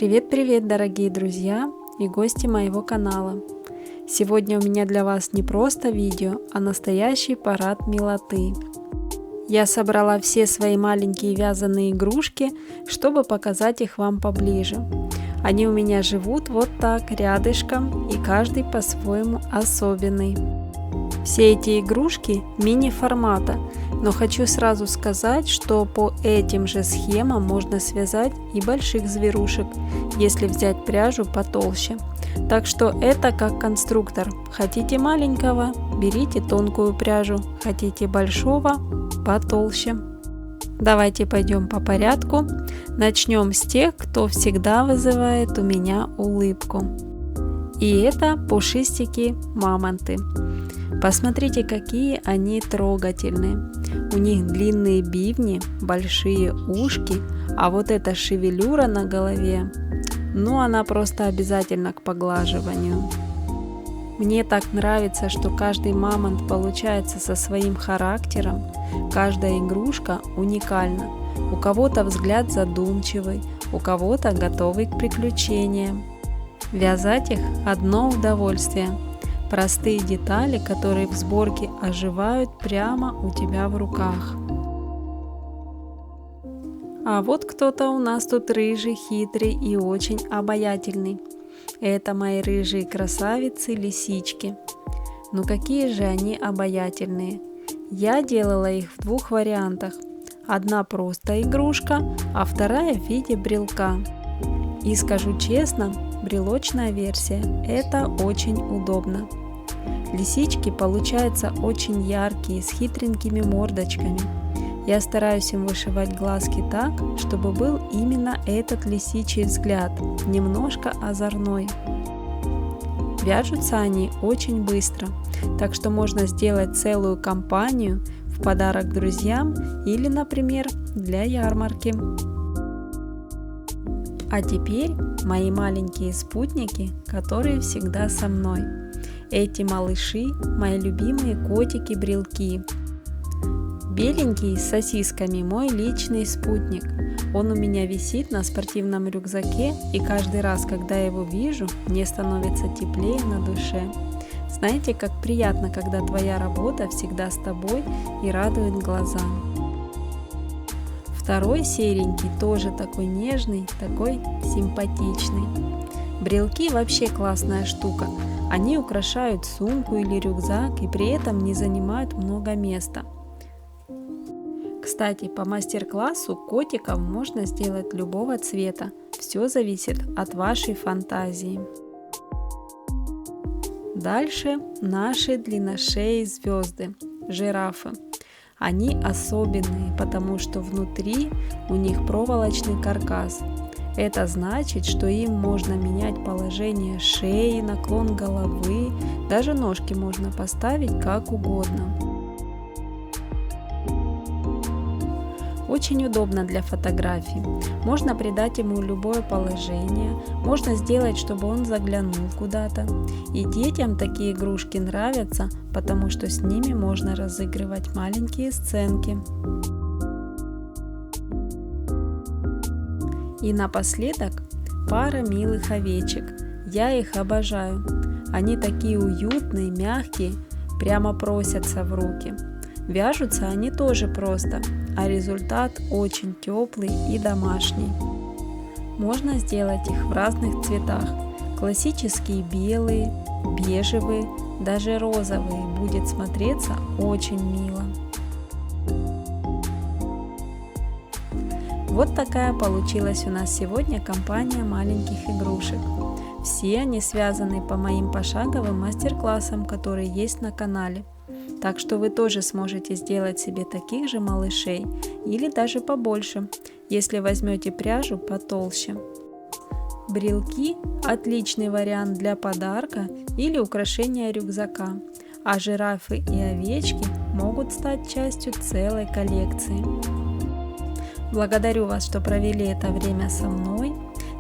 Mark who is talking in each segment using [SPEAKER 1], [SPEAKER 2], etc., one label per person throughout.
[SPEAKER 1] Привет-привет, дорогие друзья и гости моего канала! Сегодня у меня для вас не просто видео, а настоящий парад милоты. Я собрала все свои маленькие вязаные игрушки, чтобы показать их вам поближе. Они у меня живут вот так, рядышком, и каждый по-своему особенный. Все эти игрушки мини-формата, но хочу сразу сказать, что по этим же схемам можно связать и больших зверушек, если взять пряжу потолще. Так что это как конструктор. Хотите маленького, берите тонкую пряжу, хотите большого, потолще. Давайте пойдем по порядку. Начнем с тех, кто всегда вызывает у меня улыбку. И это пушистики-мамонты. Посмотрите, какие они трогательные. У них длинные бивни, большие ушки, а вот эта шевелюра на голове, ну она просто обязательно к поглаживанию. Мне так нравится, что каждый мамонт получается со своим характером, каждая игрушка уникальна. У кого-то взгляд задумчивый, у кого-то готовый к приключениям. Вязать их одно удовольствие. Простые детали, которые в сборке оживают прямо у тебя в руках. А вот кто-то у нас тут рыжий, хитрый и очень обаятельный. Это мои рыжие красавицы-лисички. Ну какие же они обаятельные. Я делала их в двух вариантах. Одна просто игрушка, а вторая в виде брелка. И скажу честно, брелочная версия – это очень удобно. Лисички получаются очень яркие, с хитренькими мордочками. Я стараюсь им вышивать глазки так, чтобы был именно этот лисичий взгляд, немножко озорной. Вяжутся они очень быстро, так что можно сделать целую компанию в подарок друзьям или, например, для ярмарки. А теперь мои маленькие спутники, которые всегда со мной. Эти малыши – мои любимые котики-брелки. Беленький с сосисками – мой личный спутник. Он у меня висит на спортивном рюкзаке, и каждый раз, когда я его вижу, мне становится теплее на душе. Знаете, как приятно, когда твоя работа всегда с тобой и радует глаза. Второй серенький тоже такой нежный, такой симпатичный. Брелки вообще классная штука. Они украшают сумку или рюкзак и при этом не занимают много места. Кстати, по мастер-классу котиков можно сделать любого цвета. Все зависит от вашей фантазии. Дальше наши длинношеи звезды, жирафы. Они особенные, потому что внутри у них проволочный каркас. Это значит, что им можно менять положение шеи, наклон головы, даже ножки можно поставить как угодно. Очень удобно для фотографий. Можно придать ему любое положение, можно сделать, чтобы он заглянул куда-то. И детям такие игрушки нравятся, потому что с ними можно разыгрывать маленькие сценки. И напоследок пара милых овечек. Я их обожаю. Они такие уютные, мягкие, прямо просятся в руки. Вяжутся они тоже просто, а результат очень теплый и домашний. Можно сделать их в разных цветах. Классические белые, бежевые, даже розовые. Будет смотреться очень мило. Вот такая получилась у нас сегодня компания маленьких игрушек. Все они связаны по моим пошаговым мастер-классам, которые есть на канале. Так что вы тоже сможете сделать себе таких же малышей или даже побольше, если возьмете пряжу потолще. Брелки – отличный вариант для подарка или украшения рюкзака, а жирафы и овечки могут стать частью целой коллекции. Благодарю вас, что провели это время со мной.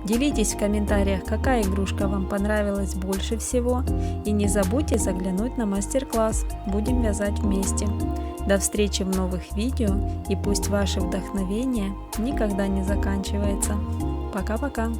[SPEAKER 1] Делитесь в комментариях, какая игрушка вам понравилась больше всего. И не забудьте заглянуть на мастер-класс. Будем вязать вместе. До встречи в новых видео, и пусть ваше вдохновение никогда не заканчивается. Пока-пока!